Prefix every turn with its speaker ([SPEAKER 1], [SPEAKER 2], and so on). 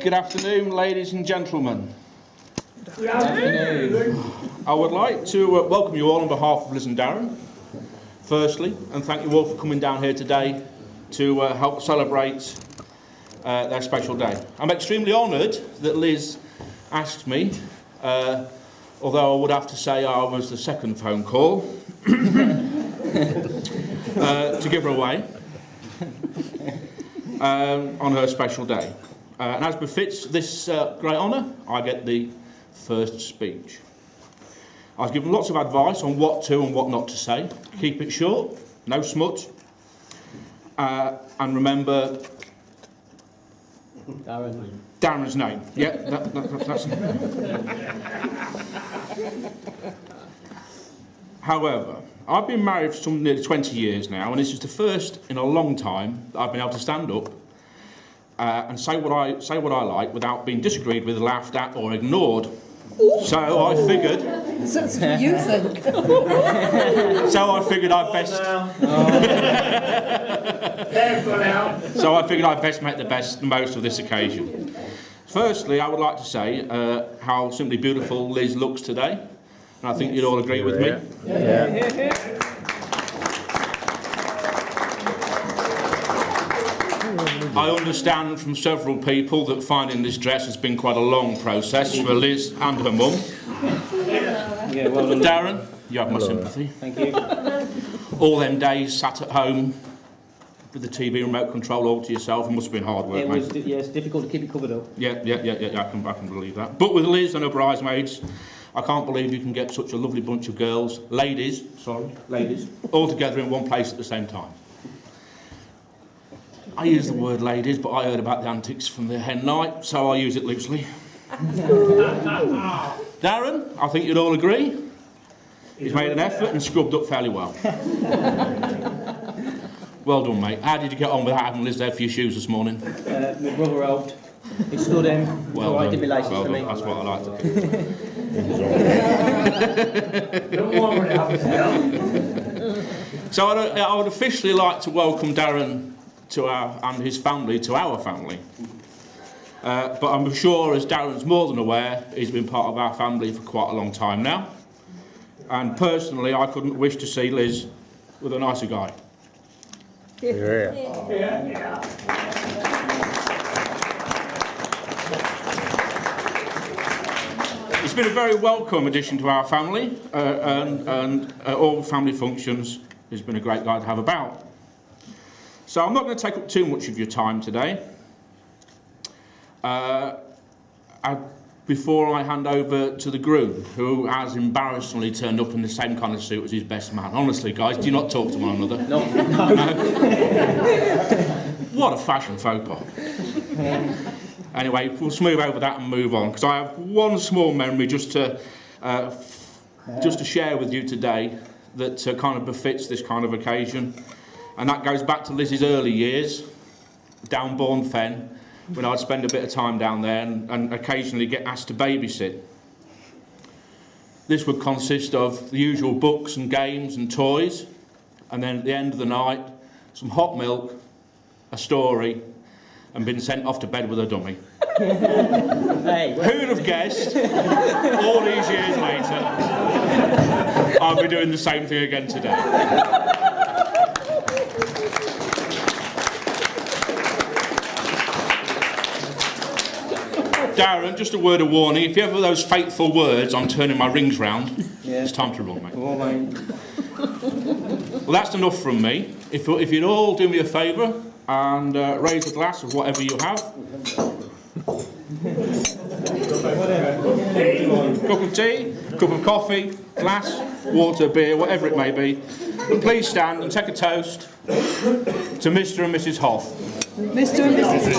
[SPEAKER 1] Good afternoon, ladies and gentlemen.
[SPEAKER 2] Good afternoon.
[SPEAKER 1] I would like to welcome you all on behalf of Liz and Darren, firstly, and thank you all for coming down here today to help celebrate their special day. I'm extremely honoured that Liz asked me, although I would have to say I was the second phone call, to give her away on her special day. And as befits this great honour, I get the first speech. I was given lots of advice on what to and what not to say. Keep it short, no smut, and remember Darren's name. Yeah, that's. However, I've been married for nearly 20 years now, and this is the first in a long time that I've been able to stand up and say what I like without being disagreed with, laughed at, or ignored. So I figured.
[SPEAKER 3] That's what you think.
[SPEAKER 1] So I figured I'd best. So I figured I'd best make the most of this occasion. Firstly, I would like to say how simply beautiful Liz looks today, and I think you'd all agree with me.
[SPEAKER 2] Yeah.
[SPEAKER 1] I understand from several people that finding this dress has been quite a long process for Liz and her mum.
[SPEAKER 2] Yeah, well done.
[SPEAKER 1] Darren, you have my sympathy.
[SPEAKER 2] Thank you.
[SPEAKER 1] All them days sat at home with the TV remote control all to yourself, it must have been hard work,
[SPEAKER 2] It
[SPEAKER 1] mate.
[SPEAKER 2] was, yeah, it's difficult to keep it covered up.
[SPEAKER 1] Yeah, I can believe that. But with Liz and her bridesmaids, I can't believe you can get such a lovely bunch of girls, ladies, all together in one place at the same time. I use the word ladies, but I heard about the antics from the hen night, so I'll use it loosely. Darren, I think you'd all agree, he's made an effort and scrubbed up fairly well. Well done, mate. How did you get on without having Liz there for your shoes this morning?
[SPEAKER 2] My brother helped. He stood him.
[SPEAKER 1] Well
[SPEAKER 2] I
[SPEAKER 1] done.
[SPEAKER 2] did my laces
[SPEAKER 1] Well
[SPEAKER 2] for me.
[SPEAKER 1] done. That's what I like to do. So I would officially like to welcome Darren and his family to our family. But I'm sure, as Darren's more than aware, he's been part of our family for quite a long time now. And personally, I couldn't wish to see Liz with a nicer guy. It's been a very welcome addition to our family, and all family functions. He's been a great guy to have about. So I'm not going to take up too much of your time today. Before I hand over to the groom, who has embarrassingly turned up in the same kind of suit as his best man. Honestly, guys, do you not talk to one another?
[SPEAKER 2] No.
[SPEAKER 1] What a fashion faux pas. Anyway, we'll smooth over that and move on, because I have one small memory just to share with you today that kind of befits this kind of occasion. And that goes back to Liz's early years, down Bourne Fen, when I'd spend a bit of time down there and occasionally get asked to babysit. This would consist of the usual books and games and toys, and then at the end of the night, some hot milk, a story, and being sent off to bed with a dummy.
[SPEAKER 2] Hey.
[SPEAKER 1] Who'd have guessed, all these years later, I'll be doing the same thing again today. Darren, just a word of warning, if you ever those fateful words, I'm turning my rings round, It's time to run, mate.
[SPEAKER 2] Oh, mate.
[SPEAKER 1] Well, that's enough from me. If you'd all do me a favour and raise a glass of whatever you have. Cup of tea, cup of coffee, glass, water, beer, whatever it may be. And please stand and take a toast to Mr. and Mrs. Hoff.
[SPEAKER 3] Mr. and Mrs.